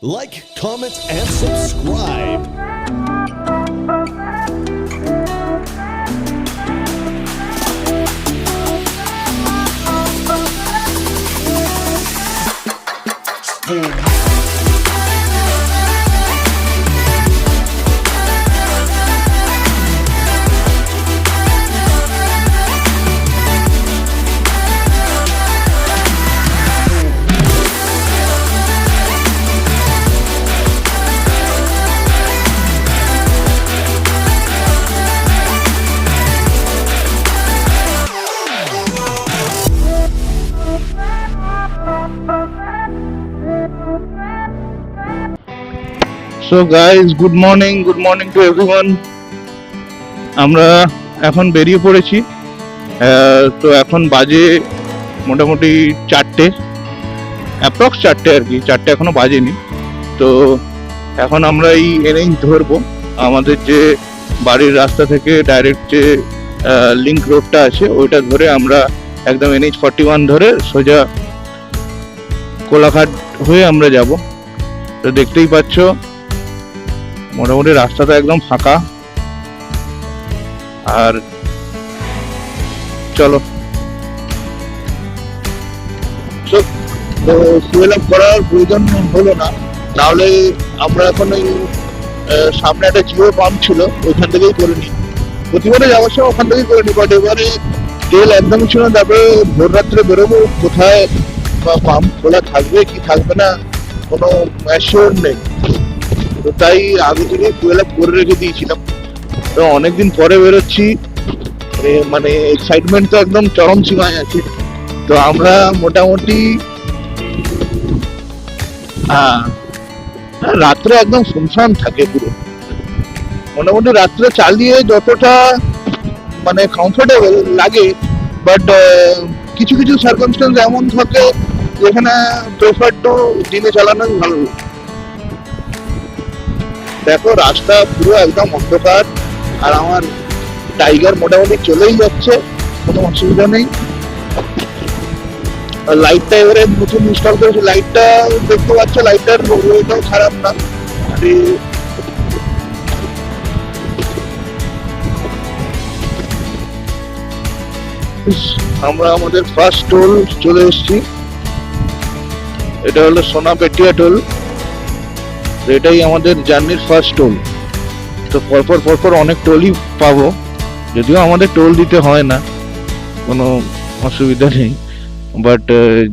Like, comment, and subscribe. So guys, good morning to everyone. আমরা এখন বেরিয়ে পড়েছি। তো এখন বাজে মোটামুটি 4টে, অ্যাপ্রক্স 4টে আর কি, 4টে এখনো বাজেনি। তো এখন আমরা এই এনএইচ ধরবো, আমাদের যে বাড়ির রাস্তা থেকে ডাইরেক্ট যে লিঙ্ক রোডটা আছে ওইটা ধরে আমরা একদম এনএইচ 41 ধরে সোজা কোলাঘাট হয়ে আমরা যাব। তো দেখতেই পাচ্ছ মোটামুটি রাস্তাটা একদম ফাঁকা। আর চলো, ফুয়েল আপ করার প্রয়োজন হলো না, নাহলে আমরা এখন ওই সামনে একটা জিও পাম্প ছিল ওইখান থেকেই করে নিই। প্রতিবারে যাওয়ার সময় ওখান থেকেই করে নিই, বাট এবারে তেল একদমই ছিল না। তারপরে ভোর রাত্রে বেরোবো, কোথায় বা পাম্প খোলা থাকবে কি থাকবে না কোনো অ্যাসিওর নেই। তো তাই আগে থেকে ফুয়েল আপ করে রেখে দিয়েছিলাম। তো অনেকদিন পরে বেরোচ্ছি, মানে এক্সাইটমেন্ট তো একদম চরম সীমায় আছে। তো আমরা মোটামুটি রাত্রে একদম শুনশান থাকে পুরো। মোটামুটি রাত্রে চালিয়ে যতটা মানে কমফোর্টেবল লাগে, বাট কিছু কিছু সার্কামস্টেন্স এমন থাকে যেখানে প্রেফার টু দিনে চালানোই ভালো। দেখো রাস্তা পুরো একদম অন্ধকার, আর আমার টাইগার মোটামুটি চলেই যাচ্ছে, কোনো অসুবিধা নেই। লাইটটা এবারে নতুন ইনস্টল করেছে, লাইটটা দেখতে পাচ্ছ, লাইটটার ওইটাও খারাপ না। আমরা আমাদের ফার্স্ট টোল চলে এসেছি, এটা হলো সোনাপেটিয়া টোল। এটাই আমাদের জার্নির ফার্স্ট টোল। তো পরপর অনেক টোলই পাবো, যদিও আমাদের টোল দিতে হয় না, কোনো অসুবিধা নেই। বাট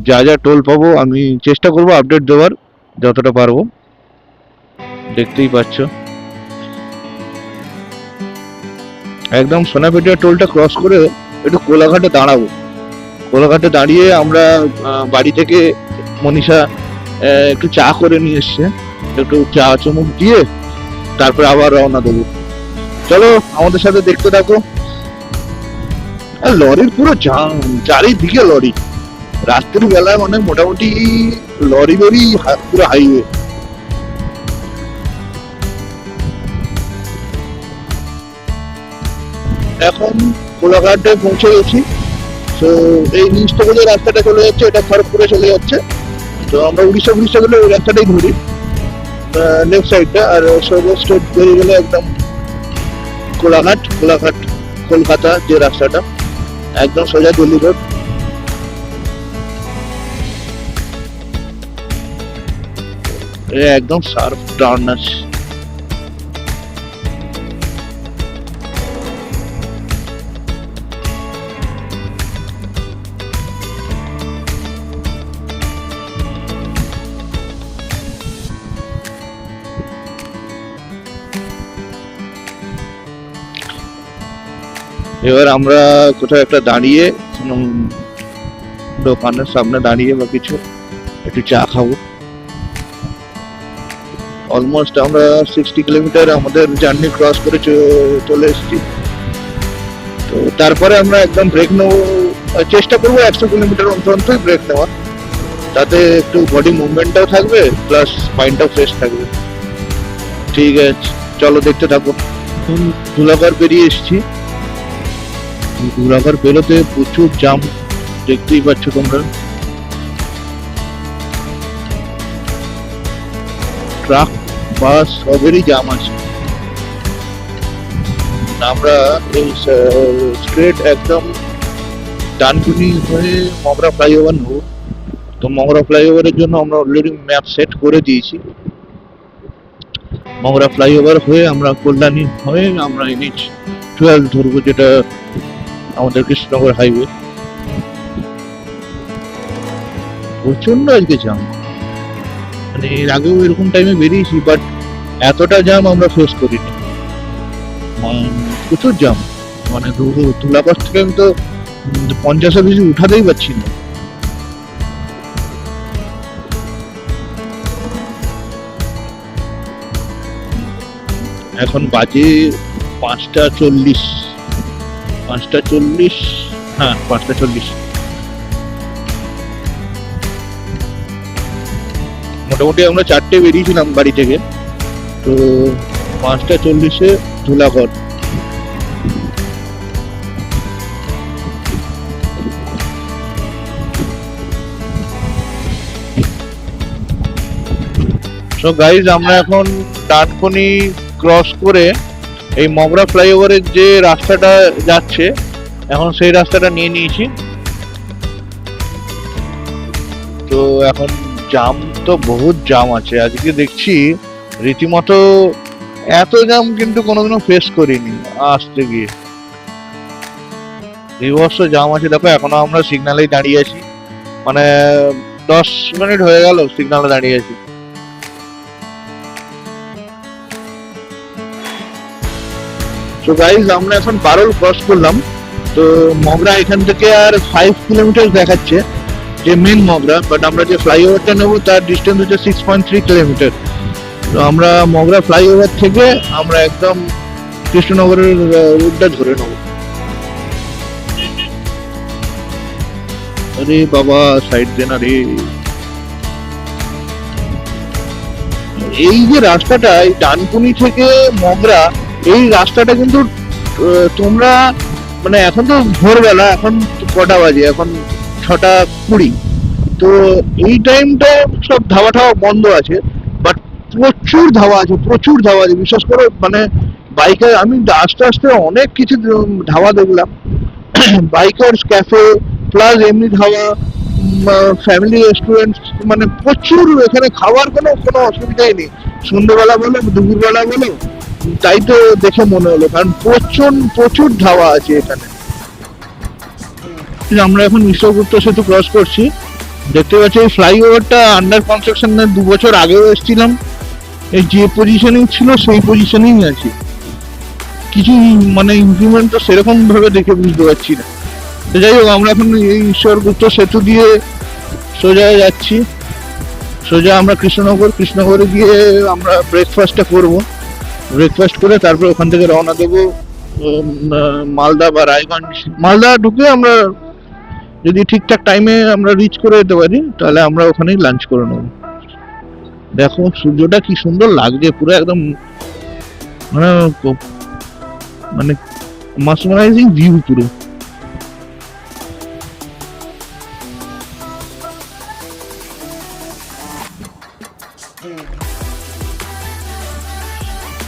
যা যা টোল পাবো আমি চেষ্টা করবো আপডেট দেওয়ার যতটা পারবো। দেখতেই পাচ্ছ একদম সোনাপেটিয়া টোলটা ক্রস করে একটু কোলাঘাটে দাঁড়াবো। কোলাঘাটে দাঁড়িয়ে আমরা বাড়ি থেকে মনীষা একটু চা করে নিয়ে এসছে, একটু চা চুমুক দিয়ে তারপরে আবার রওনা দেবো। চলো আমাদের সাথে দেখতে থাকো। লরির পুরো জাম, চারিদিকে লরি। রাত্রির বেলায় মানে মোটামুটি লরিরই পুরো হাইওয়ে। এখন কোলাঘাটে পৌঁছে গেছি। তো এই নিচ থেকে যে রাস্তাটা চলে যাচ্ছে এটা খড়গপুরে চলে যাচ্ছে। তো আমরা উড়িষ্যা গেলে ওই রাস্তাটাই ধরি, লেফট সাইডটা। আর সোজা স্ট্রেট বেরিয়ে গেলে একদম কোলাঘাট কলকাতা যে রাস্তাটা, একদম সোজা দিল্লি রোড। একদম শার্প টার্ন আছে। এবার আমরা কোথাও একটা দাঁড়িয়ে দোকানের সামনে দাঁড়িয়ে বা কিছু একটু চা খাবো। অলমোস্ট আমরা 60 কিলোমিটার আমাদের জার্নি ক্রস করে চলে এসেছি। তো তারপরে আমরা একদম ব্রেক নেবো, চেষ্টা করবো 100 কিলোমিটার অন্তর ব্রেক নেওয়ার, তাতে একটু বডি মুভমেন্টটাও থাকবে প্লাস মাইন্ডটাও ফ্রেশ থাকবে। ঠিক আছে, চলো দেখতে থাকো। ধুলাগড় বেরিয়ে এসেছি। ধুলাগড় বেরোতে প্রচুর জাম, দেখতেই পাচ্ছ তোমরা। ট্রাক বাস সবেরই জাম আছে। আমরা এই স্ট্রেট একদম ডানকুনি হয়ে মগরা ফ্লাইওভার নেবো। তো মগরা ফ্লাইওভারের জন্য আমরা অলরেডি ম্যাপ সেট করে দিয়েছি। মগরা ফ্লাইওভার হয়ে আমরা কল্যাণী হয়ে আমরা NH 12 ধরবো, যেটা আমাদের কৃষ্ণনগর হাইওয়ে। প্রচন্ড আজকে জাম, মানে এর আগেও এরকম টাইমে বেরিয়েছি, বাট এতটা জাম আমরা ফেস করিনি। প্রচুর জাম, মানে তুলাপাস থেকে আমি তো 50-এর বেশি উঠাতেই পারছি না। এখন বাজে 5:40, হ্যাঁ 5:40। মোটামুটি আমরা 4টে বেরিয়েছিলাম বাড়ি থেকে, তো 5:40-এ ধুলাগড়। সো গাইজ, আমরা এখন ডানকুনি ক্রস করে এই মগরা ফ্লাইওভারের যে রাস্তাটা যাচ্ছে, এখন সেই রাস্তাটা নিয়ে নিয়েছি। তো এখন জাম তো বহুত জাম আছে আজকে, দেখছি রীতিমতো এত জাম কিন্তু কোনোদিনও ফেস করিনি আসতে গিয়ে। বিভৎস জাম আছে। দেখো এখনো আমরা সিগন্যালেই দাঁড়িয়ে আছি, মানে 10 মিনিট হয়ে গেল সিগন্যালে দাঁড়িয়ে আছি। তো গাইজ, আমরা এখন বারোল ক্রস করলাম। তো মগরা এখান থেকে আর 5 কিলোমিটার দেখাচ্ছে, যে মেন মগরা, বাট আমরা যে ফ্লাইওভারটা নেবো তার ডিস্টেন্স হচ্ছে 6.3 কিলোমিটার। তো আমরা মগরা ফ্লাইওভার থেকে আমরা একদম কৃষ্ণনগরের রুটটা ধরে নেব। আরে বাবা, সাইড দেন। আরে এই যে রাস্তাটা, এই ডানকুনি থেকে মগরা, এই রাস্তাটা কিন্তু তোমরা মানে এখন তো ভোরবেলা, এখন কটা বাজে, এখন 6:20। তো এই টাইমটা সব ধাবা ঠাওয়া বন্ধ আছে, বাট প্রচুর ধাবা আছে, প্রচুর ধাবা আছে। বিশেষ করে মানে বাইকার, আমি আস্তে আস্তে অনেক কিছু ধাবা দেখলাম, বাইকার্স ক্যাফে প্লাস এমনি ধাবা, ফ্যামিলি রেস্টুরেন্ট, মানে প্রচুর। এখানে খাওয়ার কোনো অসুবিধাই নেই, সন্ধ্যেবেলা বলো দুপুরবেলা বলো। তাই তো দেখে মনে হলো, কারণ প্রচুর ধাবা আছে এখানে। আমরা এখন ঈশ্বরগুপ্ত সেতু ক্রস করছি। দেখতে পাচ্ছি এই ফ্লাইওভারটা আন্ডার কনস্ট্রাকশন, 2 বছর আগেও এসেছিলাম, এই যে পজিশনিং ছিল সেই পজিশনিং আছে, কিছু মানে ইমপ্রুভমেন্ট তো সেরকম ভাবে দেখে বুঝতে পারছি না। তো যাই হোক, আমরা এখন এই ঈশ্বরগুপ্ত সেতু দিয়ে সোজা যাচ্ছি। সোজা আমরা কৃষ্ণনগরে গিয়ে আমরা ব্রেকফাস্টটা করবো। ব্রেকফাস্ট করে তারপর ওখান থেকে রওনা দেবো মালদা বা রায়গঞ্জ। মালদা ঢুকে আমরা যদি ঠিকঠাক টাইমে আমরা রিচ করে যেতে পারি, তাহলে আমরা ওখানেই লাঞ্চ করে নেবো। দেখো সূর্যটা কি সুন্দর লাগছে, পুরো একদম মানে মাসমারাইজিং ভিউ পুরো।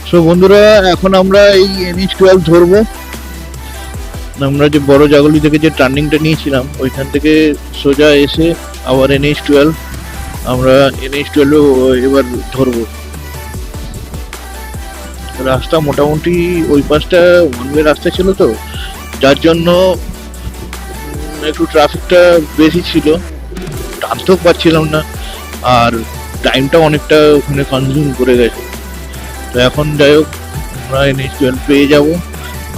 সো বন্ধুরা, এখন আমরা এই NH 12 ধরবো। আমরা যে বড় জাগলি থেকে যে টার্নিংটা নিয়েছিলাম, ওইখান থেকে সোজা এসে আবার NH 12, আমরা NH 12 এবার ধরবো। রাস্তা মোটামুটি ওই পাশটা ওয়ান ওয়ে রাস্তা ছিল, তো যার জন্য একটু ট্রাফিকটা বেশি ছিল, টানতেও পারছিলাম না, আর টাইমটা অনেকটা ওখানে কনজিউম করে গেছে। তো এখন যাই হোক, আমরা NH 12 পেয়ে যাব,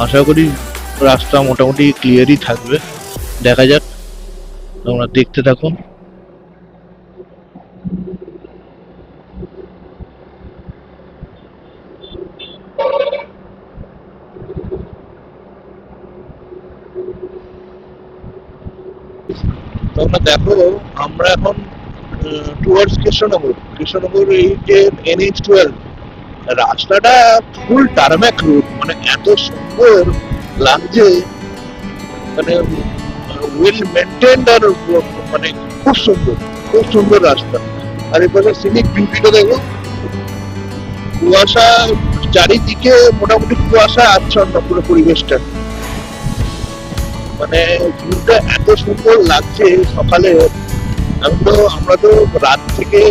আশা করি। রাস্তা মোটামুটি ক্লিয়ারই থাকবে, দেখা যাক, তোমরা দেখতে থাকো। তোমরা দেখো, আমরা এখন টুয়ার্ডস কৃষ্ণনগর এই যে NH 12 রাস্তাটা ফুল টারম্যাক রোড, মানে এত সুন্দর লাগছে, মানে ওয়েল মেনটেন্ড, আর মানে খুব সুন্দর রাস্তা। আর এপাশে সিনিক বিউটিটা দেখো, কুয়াশা চারিদিকে, মোটামুটি কুয়াশা আচ্ছন্ন পুরো পরিবেশটা। মানে ভিউটা এত সুন্দর লাগছে সকালে। আমরা তো রাত থেকে,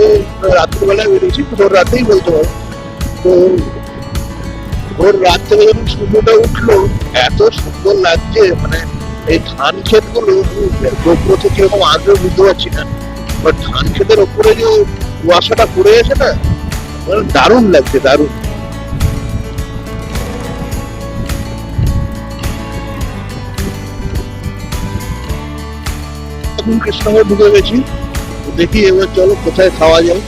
রাত্রিবেলায় বেরিয়েছি, ভোর রাতেই বলতে পারো। তো ভোর রাত থেকে যখন সূর্যটা উঠলো, এত সুন্দর লাগছে। মানে এই ধান ক্ষেত গুলো গোপ্র থেকে এরকম আজও বুঝতে পারছি না, বাট ধান ক্ষেতের ওপরে যে কুয়াশাটা পড়ে আছে না, মানে দারুণ লাগছে, দারুণ। এখন কৃষ্ণনগর ঢুকে গেছি, দেখি এবার চলো কোথায় খাওয়া যায়।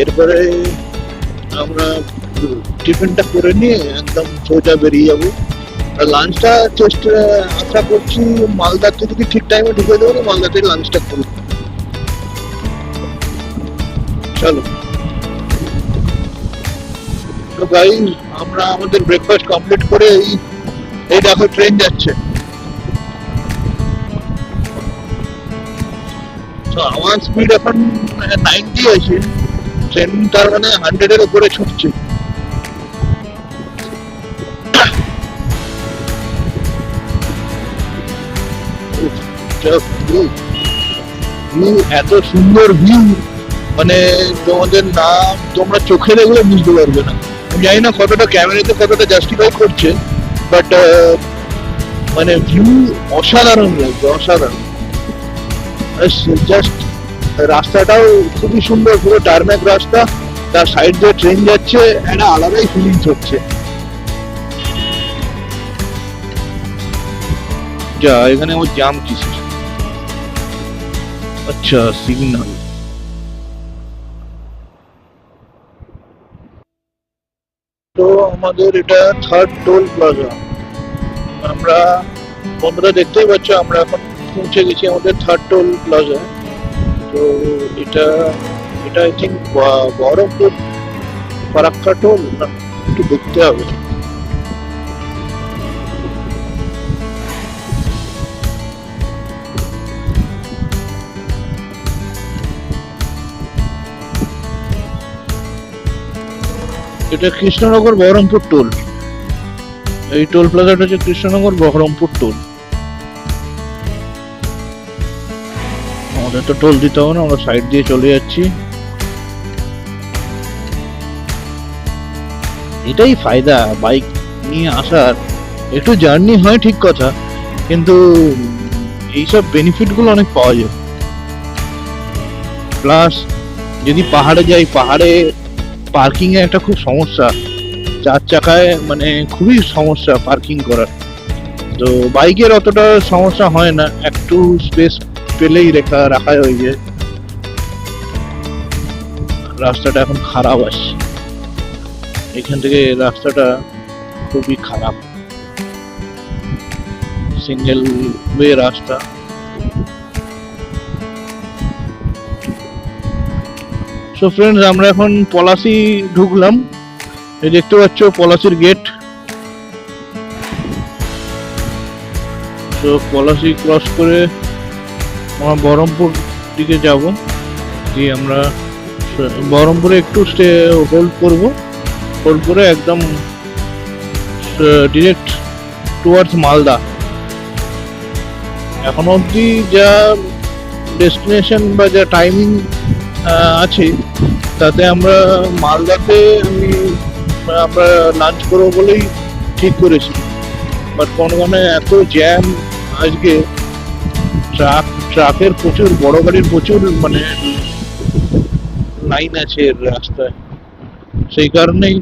এরপরে আমরা টিফিনটা করে নিয়ে একদম সোজা বেরিয়ে যাবো। লাঞ্চটা আশা করছি মালদাতে যদি ঠিক টাইমে ঢুকে দেবো, মালদাতে লাঞ্চটা করবো। চলো। তো গাইস, আমরা আমাদের ব্রেকফাস্ট কমপ্লিট করে এই দেখো ট্রেন যাচ্ছে। তো আমার স্পিড এখন 90 আছে, ট্রেন তার মানে 100 এর উপরে ছুটছে। এত সুন্দর ভিউ, মানে তোমাদের না, তোমরা চোখে দেখলে বুঝতে পারবে না। আমি জানি না কতটা ক্যামেরাতে কতটা জাস্টিফাই করছে, বাট মানে ভিউ অসাধারণ লাগছে, অসাধারণ। জাস্ট রাস্তাটাও খুবই সুন্দর, পুরো টার্মেক রাস্তা, তার সাইড দিয়ে ট্রেন যাচ্ছে, একটা আলাদাই ফিলিংস হচ্ছে। যা এখানে ও জাম কিসের? আচ্ছা, সিগন্যাল। তো আমাদের এটা থার্ড টোল প্লাজা। আমরা, বন্ধুরা দেখতেই পাচ্ছ, আমরা এখন পৌঁছে গেছি আমাদের থার্ড টোল প্লাজা। তো এটা I think Baharampur Farakka toll, না একটু দেখতে হবে। এটা কৃষ্ণনগর বহরমপুর টোল। এই টোল প্লাজাটা হচ্ছে কৃষ্ণনগর বহরমপুর টোল। আমাদের তো টোল দিতে হবে না, আমরা সাইড দিয়ে চলে যাচ্ছি। এটাই ফায়দা বাইক নিয়ে আসার, একটু জার্নি হয় ঠিক কথা, কিন্তু এইসব বেনিফিট গুলো অনেক পাওয়া যায়। প্লাস যদি পাহাড়ে যাই, পাহাড়ে পার্কিং এ একটা খুব সমস্যা, 4 চাকায় মানে খুবই সমস্যা পার্কিং করার। তো বাইকের অতটা সমস্যা হয় না, একটু স্পেস পেলেই রাখা হয়ে যায়। রাস্তাটা এখন খারাপ আসছে, এখান থেকে রাস্তাটা খুবই খারাপ, সিঙ্গেল ওয়ে রাস্তা। সো ফ্রেন্ডস, আমরা এখন পলাশি ঢুকলাম। এই দেখতে পাচ্ছ পলাশির গেট। তো পলাশি ক্রস করে আমরা বহরমপুর দিকে যাব। গিয়ে আমরা বহরমপুরে একটু হোল্ড করে একদম ডিরেক্ট টুয়ার্ডস মালদা। এখন অবধি যা ডেস্টিনেশন বা যা টাইমিং আছে, তাতে আমরা মালদাতে আমরা লাঞ্চ করবো বলেই ঠিক করেছি। বাট কোনো এত জ্যাম আজকে, ট্রাকের প্রচুর, বড় গাড়ির প্রচুর মানে লাইন আছে রাস্তায়। সেই কারণেই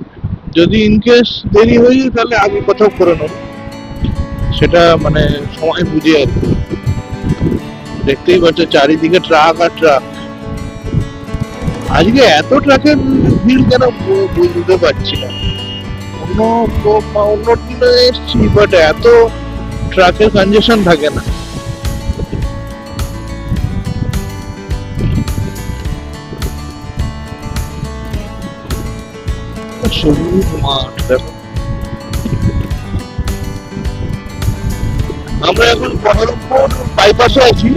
যদি ইনকেস দেরি হয়ে যায়, তাহলে আগে কোথাও করে নেব, সেটা মানে সময় বুঝে আর কি। দেখতেই পাচ্ছ চারিদিকে ট্রাক আর ট্রাক। আজকে এত ট্রাকের ভিড় কেন বুঝতে পারছি না। অন্য দিনে এসছি, বাট এত ট্রাকের কনজেশন থাকে না। সবুজ মাঠ দেখো। আমরা এখন বহরমপুর বাইপাসে আছি।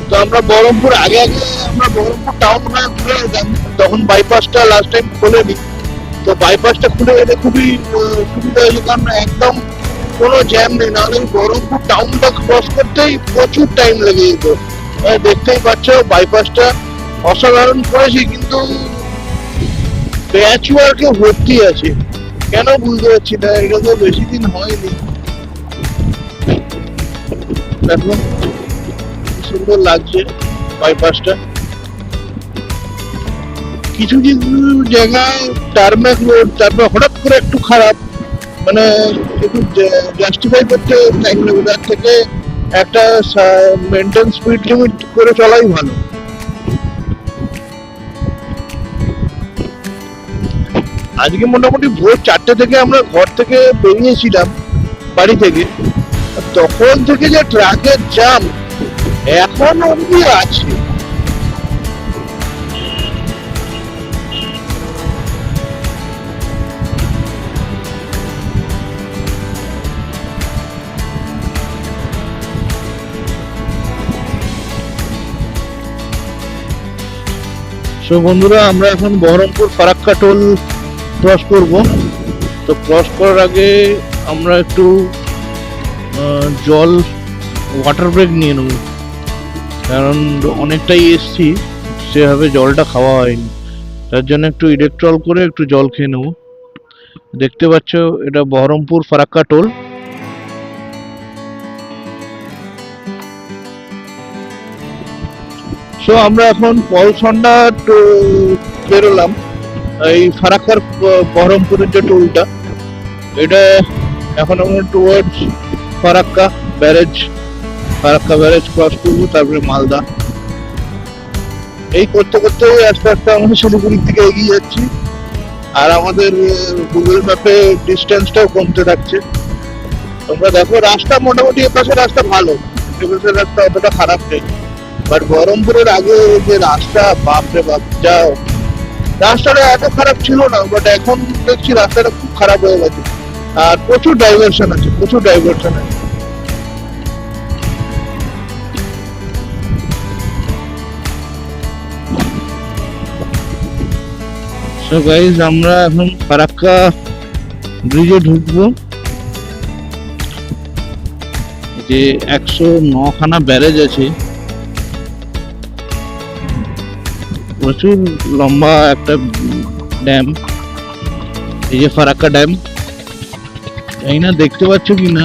তো আমরা বহরমপুর আগে আমরা বহরমপুর টাউন হয়ে ঘুরে যেতাম, তখন বাইপাসটা লাস্ট টাইম খোলেনি। তো বাইপাসটা খুলে গেলে খুবই সুবিধা হয়েছে, কারণ একদম কোনো জ্যাম নেই, নাহলে বহরমপুর টাউনটা ক্রস করতেই প্রচুর টাইম লেগে যেত। দেখতেই পাচ্ছ বাইপাসটা অসাধারণ করেছে, কিন্তু প্যাচ ওয়ার্কে ভর্তি আছে, কেন বুঝতে পারছি না। এটা তো বেশি দিন হয়নি। দেখো কি সুন্দর লাগছে বাইপাসটা। কিছু কিছু জায়গায় টার্মেক রোড, তারপর হঠাৎ করে একটু খারাপ, মানে একটু জাস্টিফাই করতে টাইম লাগবে, তার থেকে একটা মেনটেন স্পিড লিমিট করে চলাই ভালো। আজকে মোটামুটি ভোর 4টে থেকে আমরা ঘর থেকে বেরিয়েছিলাম, বাড়ি থেকে। তখন থেকে যে ট্রাকের জ্যাম এখন অবধি আছে। সো বন্ধুরা, আমরা এখন বহরমপুর ফারাক্কা টোল ক্রস করব। তো ক্রস করার আগে আমরা একটু জল ওয়াটার ব্রেক নিয়ে নেব, কারণ অনেকটাই এসছি, সেভাবে জলটা খাওয়া হয়নি। তার জন্য একটু ইলেকট্রল করে একটু জল খেয়ে নেব। দেখতে পাচ্ছ এটা বহরমপুর ফারাক্কা টোল। সো আমরা এখন পলসন্ডা বেরোলাম। এই ফারাক্কার বহরমপুরের যে টোলটা, এটা এখন আমরা টুয়ার্ডস ফারাক্কা ব্যারেজ ক্রস করবো, তারপরে মালদা। এই করতে করতে আস্তে আস্তে আমরা শিলিগুড়ির দিকে এগিয়ে যাচ্ছি, আর আমাদের গুগল ম্যাপে ডিস্টেন্সটাও কমতে থাকছে। তোমরা দেখো রাস্তা মোটামুটি এপাশে রাস্তা ভালো, এপাশের রাস্তা অতটা খারাপ নেই। বাট বহরমপুরের আগে যে রাস্তা, বাপরে বাপ, যা রাস্তাটা এত খারাপ ছিল না, বাট এখন দেখছি রাস্তাটা খুব খারাপ হয়ে গেছে। আর প্রচুর ডাইভারশন আছে। সো গাইজ, আমরা এখন ফারাক্কা ব্রিজে ঢুকবো। যে 109 খানা ব্যারেজ আছে, প্রচুর লম্বা একটা ড্যাম। এই যে ফারাক্কা ড্যাম, এই না দেখতে পাচ্ছ কিনা,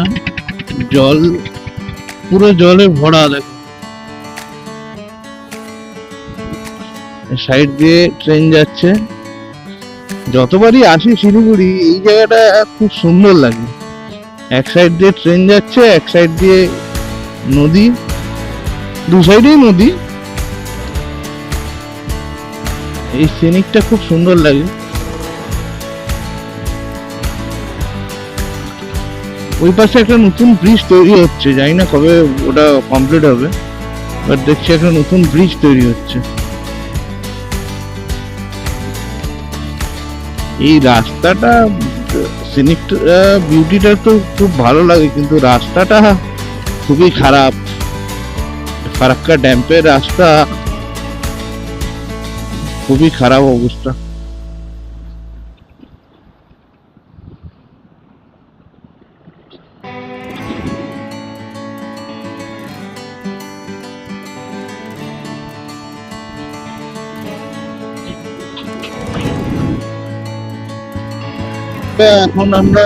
জল পুরো জলে ভরা। দেখো সাইড দিয়ে ট্রেন যাচ্ছে। যতবারই আসি শিলিগুড়ি, এই জায়গাটা খুব সুন্দর লাগে। এক সাইড দিয়ে ট্রেন যাচ্ছে, এক সাইড দিয়ে নদী, দু সাইডেই নদী। এই সিনিকটা খুব সুন্দর লাগে। ওই পাশে একটা নতুন ব্রিজ তৈরি হচ্ছে, জানি না কবে ওটা কমপ্লিট হবে, বাট দেখছি একটা নতুন ব্রিজ তৈরি হচ্ছে। এই রাস্তাটা, সিনিকটা, বিউটিটা তো খুব ভালো লাগে, কিন্তু রাস্তাটা খুবই খারাপ। ফারাক্কা ড্যাম্পের রাস্তা খুবই খারাপ অবস্থা। এখন আমরা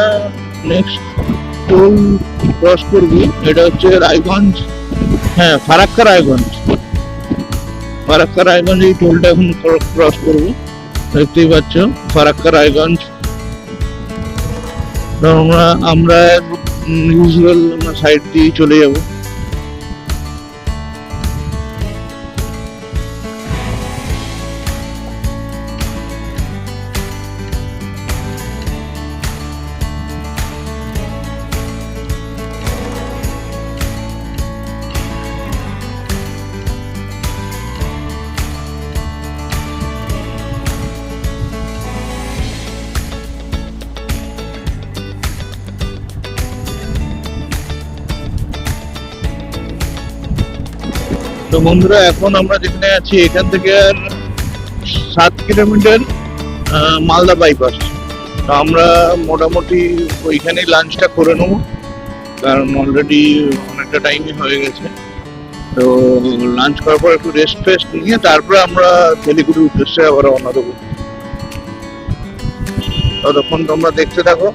নেক্সট টোল ক্রস করবো, এটা হচ্ছে রায়গঞ্জ। হ্যাঁ, ফারাক্কা রায়গঞ্জ এই টোলটা এখন ক্রস করবো। দেখতেই পাচ্ছ ফারাক্কা রায়গঞ্জ। আমরা ইউজুয়াল সাইড দিয়ে চলে যাবো। তো বন্ধুরা, এখন আমরা যেখানে আছি এখান থেকে আর 7 কিলোমিটার মালদা বাইপাস। তো আমরা মোটামুটি ওইখানেই লাঞ্চটা করে নেবো, কারণ অলরেডি অনেকটা টাইমই হয়ে গেছে। তো লাঞ্চ করার পর একটু রেস্ট ফেস্ট নিয়ে তারপরে আমরা শিলিগুড়ির উদ্দেশ্যে আবার রওনা দেবো। ততক্ষণ তোমরা দেখতে থাকো।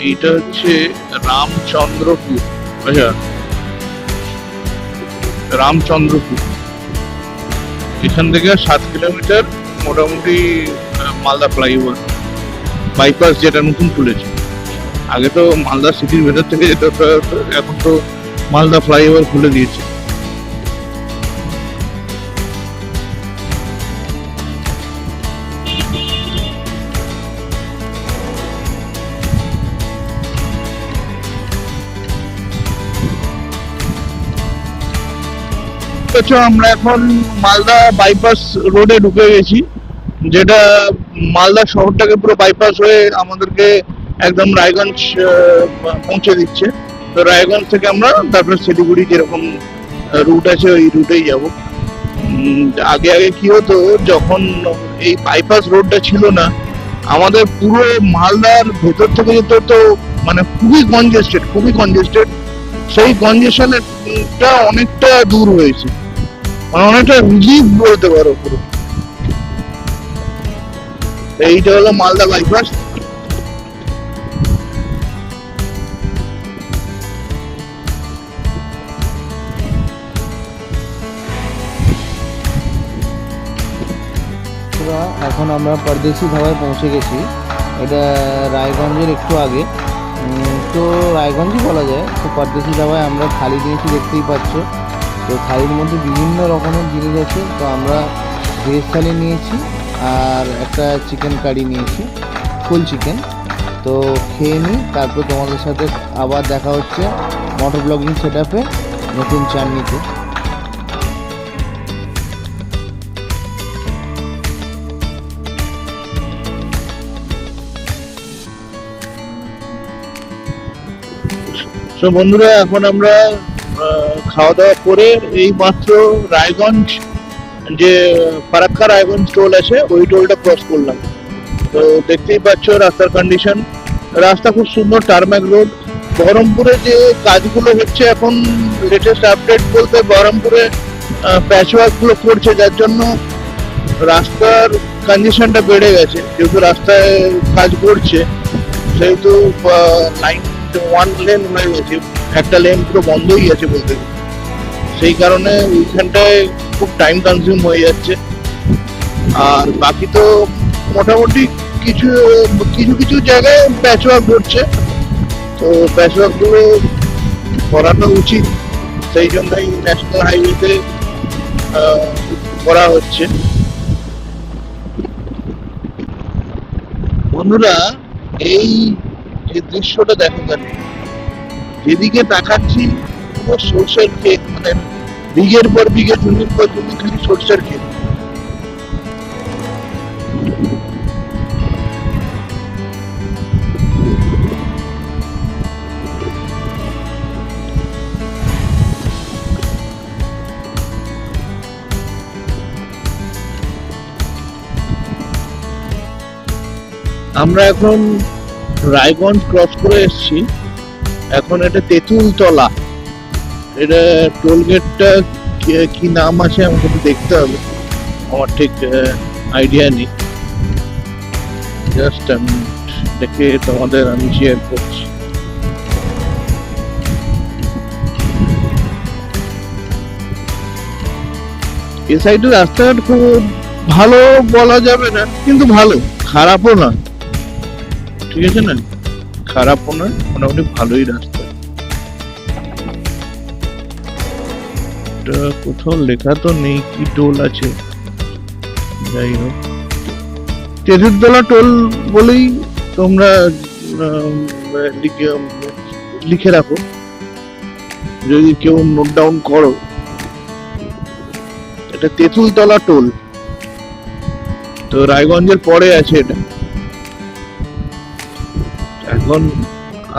এইটা হচ্ছে রামচন্দ্রপুর। আচ্ছা, রামচন্দ্রপুর এখান থেকে 7 কিলোমিটার মোটামুটি মালদা ফ্লাইওভার বাইপাস, যেটা নতুন খুলেছে। আগে তো মালদা সিটির ভেতর থেকে যেতে হতো, এখন তো মালদা ফ্লাইওভার খুলে দিয়েছে। আমরা এখন মালদা বাইপাস রোডে ঢুকে গেছি, যেটা মালদা শহরটাকে পুরো বাইপাস হয়ে আমাদেরকে একদম রায়গঞ্জ পৌঁছে দিচ্ছে। তো রায়গঞ্জ থেকে আমরা তারপর শিলিগুড়ি যেরকম রুট আছে ওই রুটেই যাব। আগে আগে কি হতো, যখন এই বাইপাস রোডটা ছিল না, আমাদের পুরো মালদার ভেতর থেকে যেতে হতো, মানে খুবই কনজেস্টেড। সেই কনজেশনটা অনেকটা দূর হয়েছে, মানে অনেকটা রিলিফ বলতে পারো পুরো। এইটা হলো মালদা বাইপাস। এখন আমরা পরদেশি ধাবায় পৌঁছে গেছি। এটা রায়গঞ্জের একটু আগে, তো রায়গঞ্জই বলা যায়। তো পরদেশি ধাবায় আমরা থালি নিয়েছি, দেখতেই পাচ্ছ। তো থালির মধ্যে বিভিন্ন রকমের জিনিস আছে। তো আমরা ভেজ থালি নিয়েছি আর একটা চিকেন কারি নিয়েছি, ফুল চিকেন। তো খেয়ে নিই, তারপর তোমাদের সাথে আবার দেখা হচ্ছে মোটর ব্লগিং সেট আপে নতুন চাটনিতে। তো বন্ধুরা, এখন আমরা খাওয়া দাওয়া করে এই মাত্র রায়গঞ্জ, যে ফারাক্কা রায়গঞ্জ টোল আছে, ওই টোলটা ক্রস করলাম। তো দেখতেই পাচ্ছ রাস্তার কন্ডিশন। রাস্তা খুব সুন্দর, টারম্যাক রোড। বহরমপুরে যে কাজগুলো হচ্ছে এখন, লেটেস্ট আপডেট বলতে বহরমপুরে প্যাচওয়ার্ক গুলো করছে, যার জন্য রাস্তার কন্ডিশনটা বেড়ে গেছে। যেহেতু রাস্তায় কাজ করছে, সেহেতু লাইন 1 লেন হয়ে গেছে, একটা লেন পুরো বন্ধই আছে বলতে গেলে। সেই কারণে ওইখানটায় খুব টাইম কনজিউম হয়ে যাচ্ছে। আর বাকি তো মোটামুটি কিছু কিছু জায়গায় প্যাচওয়ার্ক ঘটছে, তো প্যাচওয়ার্ক গুলো করানো উচিত। সেই জন্যই ন্যাশনাল হাইওয়েতে করা হচ্ছে। বন্ধুরা, এই যে দৃশ্যটা দেখো, কেন যেদিকে তাকাচ্ছি পুরো সরষের ক্ষেত, মানে বিঘের পর বিঘে, জমির পর জমি, খালি সরষের ক্ষেত। আমরা এখন রায়গঞ্জ ক্রস করে এসেছি। এখন এটা তেঁতুলতলা। এটা টোল গেটটা কি নাম আছে আমাকে দেখতে হবে, আমার ঠিক আইডিয়া নেই। জাস্ট আমি দেখে তোমাদের আমি শেয়ার করছি। এ সাইডের রাস্তাঘাট খুব ভালো বলা যাবে না, কিন্তু ভালো, খারাপও না। ঠিক আছে না, খারাপও না, মোটামুটি ভালোই রাস্তা। কোথাও লেখা তো নেই কি টোল আছে, যাই হোক তেঁতুলতলা টোল বলেই তোমরা লিখে রাখো, যদি কেউ নোট ডাউন করো। এটা তেঁতুলতলা টোল। তো রায়গঞ্জের পরে আছে এটা। এখন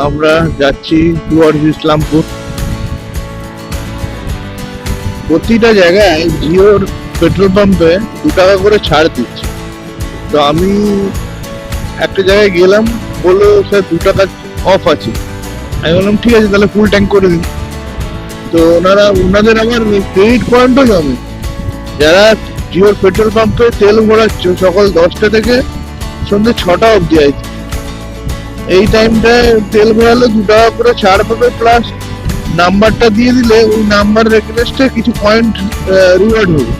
আমরা যাচ্ছি টুয়ার্ডস ইসলামপুর। প্রতিটা জায়গায় জিওর পেট্রোল পাম্পে 2 টাকা করে ছাড় দিচ্ছে। তো আমি একটা জায়গায় গেলাম, বললো স্যার 2 টাকা অফ আছে। আমি বললাম ঠিক আছে, তাহলে ফুল ট্যাঙ্ক করে দিন। তো ওনাদের আমার ক্রেডিট পয়েন্টও জমে। যারা জিওর পেট্রোল পাম্পে তেল ভরাচ্ছ সকাল 10টা থেকে সন্ধ্যে 6টা অবধি আছে, এই টাইমটায় তেল ভরালে 2 টাকা করে ছাড় পাবে, প্লাস নাম্বারটা দিয়ে দিলে ওই নাম্বার রেকোয়েস্টে কিছু পয়েন্ট রিওয়ার্ড হবে।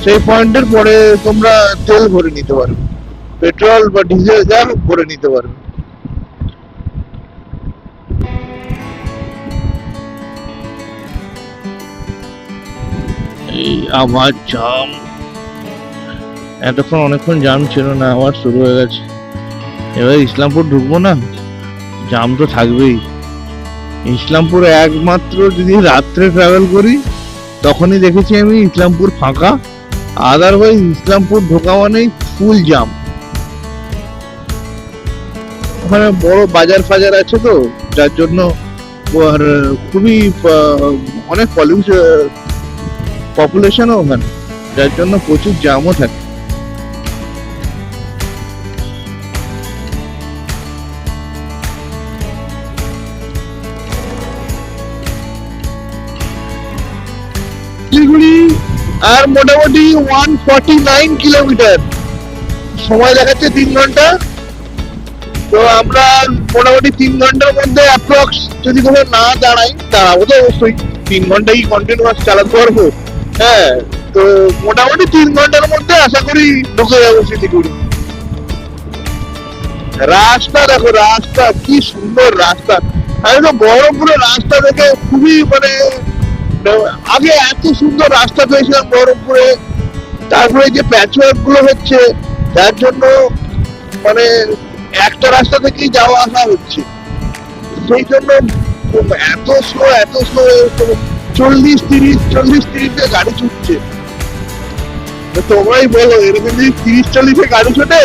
সেই পয়েন্টের পরে তোমরা তেল ভরে নিতে পারবে, পেট্রোল বা ডিজেল যা ভরে নিতে পারবে। এই আবার জাম, এতক্ষণ অনেকক্ষণ জাম ছিল না, আবার শুরু হয়ে গেছে। এবার ইসলামপুর ঢুকবো না, জাম তো থাকবেই। ইসলামপুর একমাত্র যদি রাত্রে ট্রাভেল করি তখনই দেখেছি আমি ইসলামপুর ফাঁকা, আদারওয়াইজ ইসলামপুর ঢোকা মানেই ফুল জাম। ওখানে বড় বাজার ফাজার আছে তো, যার জন্য খুবই অনেক পপুলেশনও ওখানে, যার জন্য প্রচুর জামও থাকে। শিলিগুড়ি আর মোটামুটি 149 কিলোমিটার, সময় দেখাচ্ছে 3 ঘন্টা। তো আমরা মোটামুটি 3 ঘন্টার মধ্যে অ্যাপ্রক্স যদি কোনো না দাঁড়াবো তো অবশ্যই 3 ঘন্টাই কন্টিনিউয়াস চালাতে পারবো। হ্যাঁ, তো মোটামুটি 3 ঘন্টার মধ্যে আশা করি ঢুকে যাবো শিলিগুড়ি। রাস্তা দেখো, রাস্তা কি সুন্দর রাস্তা। আমি তো বহরমপুরের রাস্তা দেখে খুবই আগে এত সুন্দর রাস্তা পেয়েছিলাম বহরমপুরে, তারপরে যে প্যাচওয়ার্ক গুলো হচ্ছে যার জন্য একটা রাস্তা থেকেই যাওয়া আসা হচ্ছে, সেই জন্য এত স্লো 40-30 গাড়ি ছুটছে। তোমরাই বলো, এরকম যদি 30-40 গাড়ি ছোটে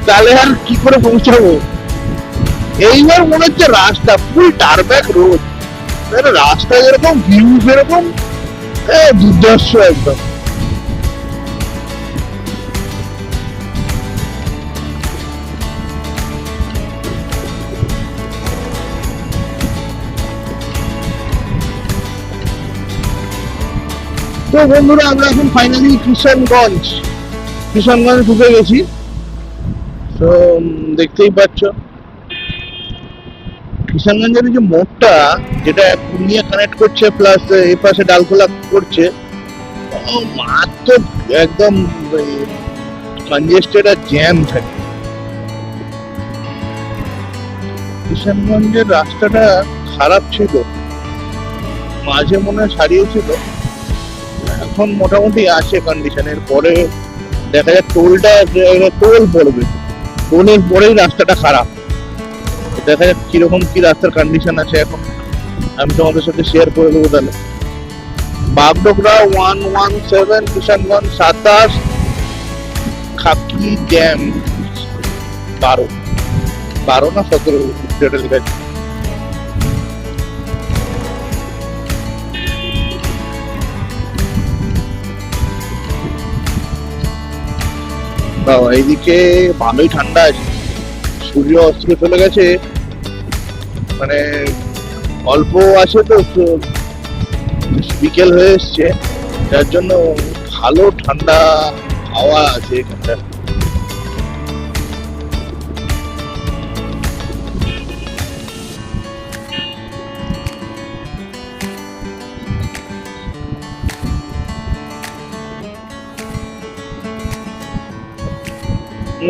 তাহলে আর কি করে পৌঁছাবো। এইবার মনে হচ্ছে রাস্তা ফুল টারব্যাক রোড, রাস্তা যেরকম ভিউ সেরকম দুর্ধর্ষ একদম। তো বন্ধুরা, আমরা এখন ফাইনালি কিষানগঞ্জ ঢুকে গেছি। তো দেখতেই পাচ্ছ কিষানগঞ্জের যে মোড়টা, যেটা পূর্ণিয়া কানেক্ট করছে প্লাস এই পাশে ডালখোলা করছে, মারাত্মক একদম কনজেস্টেড আর জ্যাম থাকে। কিষানগঞ্জের রাস্তাটা খারাপ ছিল, মাঝে মনে হয় সারিয়েছিল, এখন মোটামুটি আছে কন্ডিশনের। পরে দেখা যায় টোল পড়বে, টোলের পরেই রাস্তাটা খারাপ। দেখা যাক কিরকম কি রাস্তার কন্ডিশন আছে এখন, আমি তোমাদের সাথে শেয়ার করে দেবো। তাহলে বাগডোগরা 117, কিষানগঞ্জ 27, খাকি ড্যাম 12 না 17 যেটা লেখা আছে। এইদিকে ভালোই ঠান্ডা আছে, সূর্য অস্ত চলে গেছে, অল্প আছে তো বিকেল হয়ে এসছে, যার জন্য ভালো ঠান্ডা হাওয়া আছে এখানটা।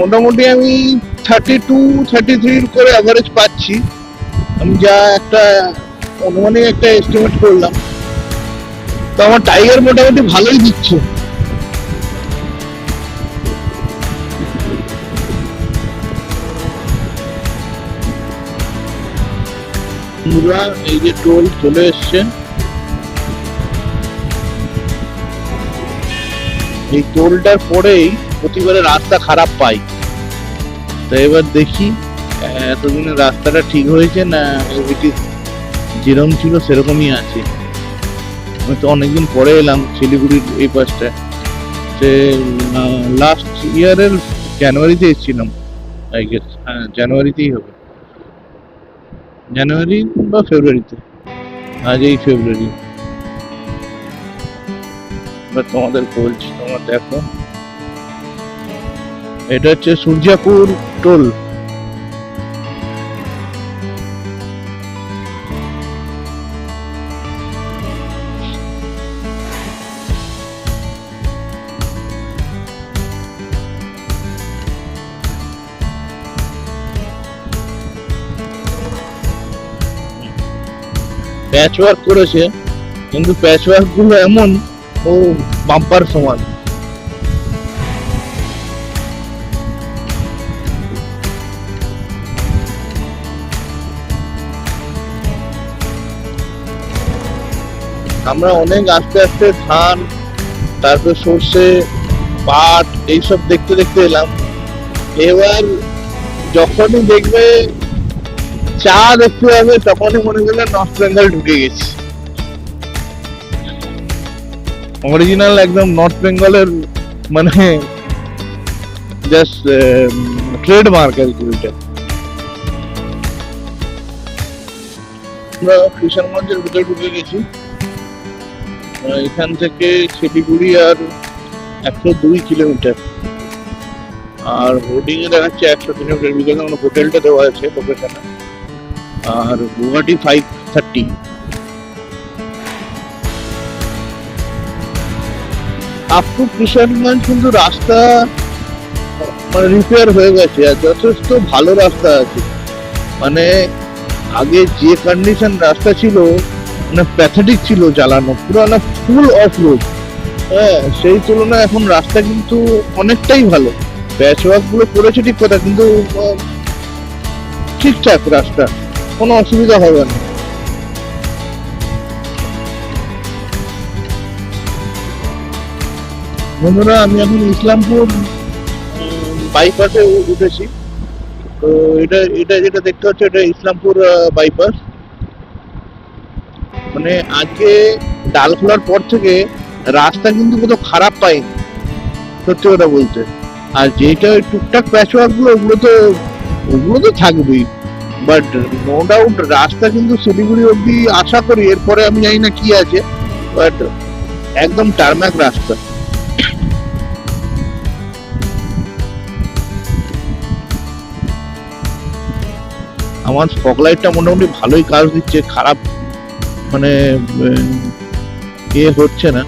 মোটামুটি আমি 32-33 করে অ্যাভারেজ পাচ্ছি। আমি যা একটা অনুমানিক একটা এস্টিমেট করলাম, তো আমার টাইগার মোটামুটি ভালোই দিচ্ছে। এই যে টোল চলে এসছে, এই টোলটার পরেই প্রতিবারে রাস্তা খারাপ পাই। তো এবার দেখি এতদিনে রাস্তাটা ঠিক হয়েছে না যেরকম ছিল সেরকমই আছে। আমি তো অনেকদিন পরে এলাম শিলিগুড়ির এই পাশটা, লাস্ট ইয়ারের জানুয়ারিতে এসেছিলাম, আই গেস। হ্যাঁ, জানুয়ারিতেই হবে, জানুয়ারি বা ফেব্রুয়ারিতে। আজ এই ফেব্রুয়ারি। তোমাদের বলছি, তোমরা দেখো, এটা হচ্ছে সূর্যাপুর টোল। প্যাচ ওয়ার্ক করেছে, কিন্তু প্যাচ ওয়ার্ক গুলো এমন, ও বাম্পার সমান। আমরা অনেক আস্তে আস্তে ধান, তারপর সর্ষে, পাট এইসব দেখতে দেখতে এলাম। এবার যখনই দেখবে চা দেখতে যাবে, তখনই মনে করলে নর্থ বেঙ্গল ঢুকে গেছি। অরিজিনাল একদম নর্থ বেঙ্গলের, মানে জাস্ট ট্রেডমার্ক আর কি ওইটা। আমরা কিষানগঞ্জের ভিতরে ঢুকে গেছি। এখান থেকে শিলিগুড়ি আর 102 কিলোমিটার, আর হোর্ডিং এ দেখাচ্ছে 100 কিলোমিটার। বিকজ আমার হোটেলটা দেওয়া আছে লোকেশনে। আর গুয়াহাটি 530। আপ টু কিষানগঞ্জ কিন্তু রাস্তা মানে রিপেয়ার হয়ে গেছে, আর যথেষ্ট ভালো রাস্তা আছে। মানে আগে যে কন্ডিশন রাস্তা ছিল, মানে প্যাথেটিক ছিল চালানো, পুরো না ফুল অফ রোড। হ্যাঁ, সেই তুলনায় এখন রাস্তা কিন্তু অনেকটাই ভালো। প্যাচ ওয়ার্ক গুলো করেছে ঠিক কথা, কিন্তু ঠিকঠাক রাস্তা, কোনো অসুবিধা হবে না। বন্ধুরা, আমি এখন ইসলামপুর বাইপাসে উঠেছি। তো এটা এটা যেটা দেখতে হচ্ছে, এটা ইসলামপুর বাইপাস। মানে আজকে ডাল খোলার পর থেকে রাস্তা কিন্তু কোথাও খারাপ পাইনি, সত্যি কথা বলতে। আর যেটা টুকটাক প্যাচ ওয়ার্ক গুলো, ওগুলো তো থাকবেই, বাট নো ডাউট রাস্তা কিন্তু শিলিগুড়ি অব্দি আশা করি। এরপরে আমি জানি না কি আছে, বাট একদম টারম্যাক রাস্তা। আমার স্পকলাইটটা মোটামুটি ভালোই কাজ দিচ্ছে, খারাপ মানে হচ্ছে না।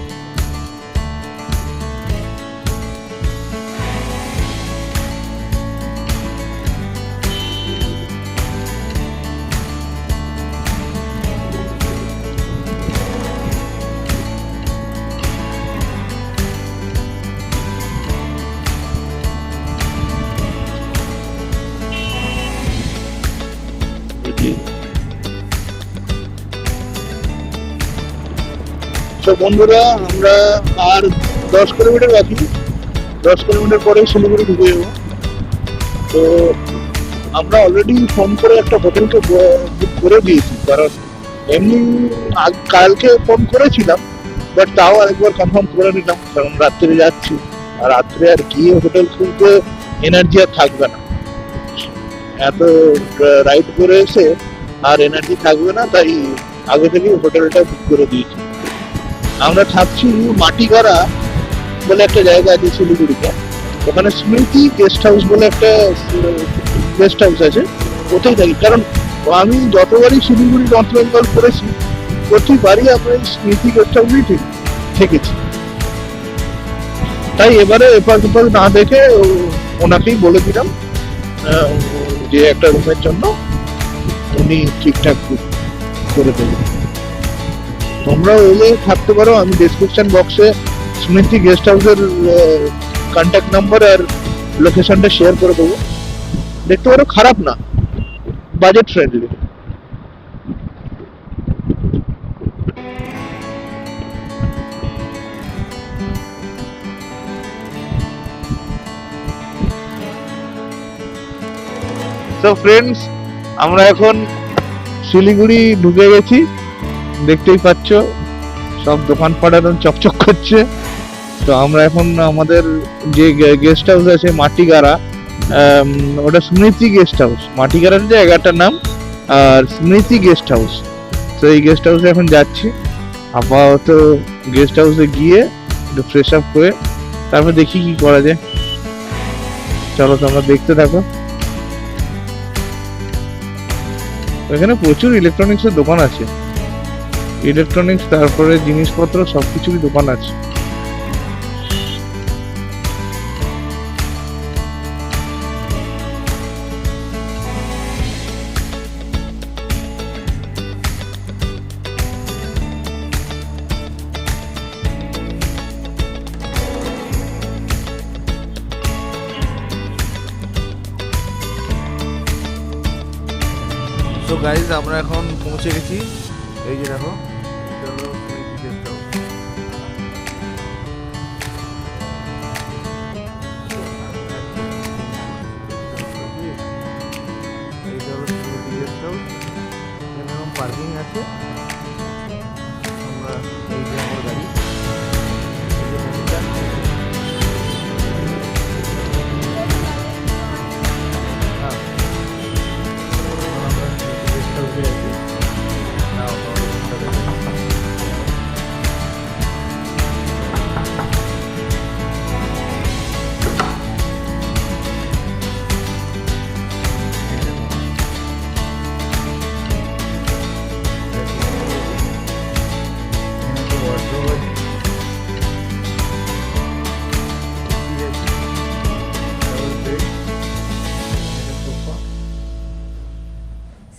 তো বন্ধুরা, আমরা আর 10 কিলোমিটার বাকি। 10 কিলোমিটার পরে শিলিগুড়ি ঢুকে যাবো। তো আমরা অলরেডি ফোন করে একটা হোটেলকে বুক করে দিয়েছি, কারণ এমনি কালকে ফোন করেছিলাম, বাট তাও আরেকবার কনফার্ম করে নিলাম, কারণ রাত্রে যাচ্ছি। আর রাত্রে আর গিয়ে হোটেল খুলতে এনার্জি আর থাকবে না, এত রাইড করে এসে আর এনার্জি থাকবে না, তাই আগে থেকেই হোটেলটা বুক করে দিয়েছি। আমরা থাকছি মাটিগাড়া বলে একটা জায়গা আছে শিলিগুড়িতে। ওখানে স্মৃতি গেস্ট হাউস বলে একটা গেস্ট হাউস আছে, ওতেই থাকি। কারণ আমি যতবারই শিলিগুড়ি নর্থ বেঙ্গল করেছি, প্রতিবারই আমরা এই স্মৃতি গেস্ট হাউসেই থেকেছি। তাই এবারে এপার ওপার না দেখে ওনাকেই বলে দিলাম যে একটা রুমের জন্য উনি ঠিকঠাক করে দেবেন। তোমরাও এলে থাকতে পারো। আমি ডেসক্রিপশন বক্সে স্মৃতি গেস্ট হাউসের কন্ট্যাক্ট নাম্বার আর লোকেশনটা শেয়ার করে দেবো, দেখতে পারো। খারাপ না, বাজেট ফ্রেন্ডলি। তো ফ্রেন্ডস, আমরা এখন শিলিগুড়ি ঢুকে গেছি। দেখতেই পাচ্ছ সব দোকানপাট একদম চকচক করছে। তো আমরা এখন আমাদের যে গেস্ট হাউস আছে মাটিগাড়া, ওটা স্মৃতি গেস্ট হাউস, মাটিগাড়ার জায়গাটার নাম আর স্মৃতি গেস্ট হাউস। তো এই গেস্ট হাউসে এখন যাচ্ছি। আপাতত গেস্ট হাউসে গিয়ে একটু ফ্রেশ আপ করে তারপর দেখি কি করা যায়। চলো তোমরা দেখতে থাকো। এখানে প্রচুর ইলেকট্রনিক্সের দোকান আছে, ইলেকট্রনিক্স তারপরে জিনিসপত্র সবকিছুরই দোকান আছে। তো গাইজ আমরা এখন পৌঁছে গেছি। এই যে দেখো, এটা হলো স্মৃতি গেস্ট হাউস। এইটা হলো স্মৃতি গেস্ট হাউস। এখানে এরকম পার্কিং আছে। আমরা এই যে আমার গাড়ি, এই যে গাড়িটা। হ্যাঁ, আমরা স্মৃতি গেস্ট হাউসে আছি। নাও তোমাদের রুমটা দেখো।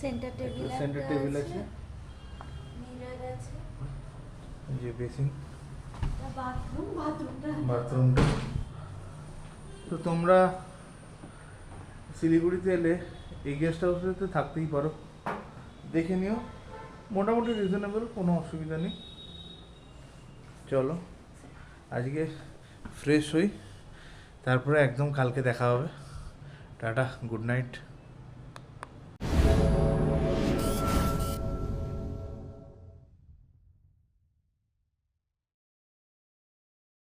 সেন্টার টেবিল সেন্টার টেবিল আছে, মিরর আছে, যে বেসিন, বাথরুমটা বাথরুমটা। তো তোমরা শিলিগুড়িতে এলে এই গেস্ট হাউসে তো থাকতেই পারো, দেখে নিও। মোটামুটি রিজনেবল, কোনো অসুবিধা নেই। চলো আজকে ফ্রেশ হই, তারপরে একদম কালকে দেখা হবে। Tata, good night.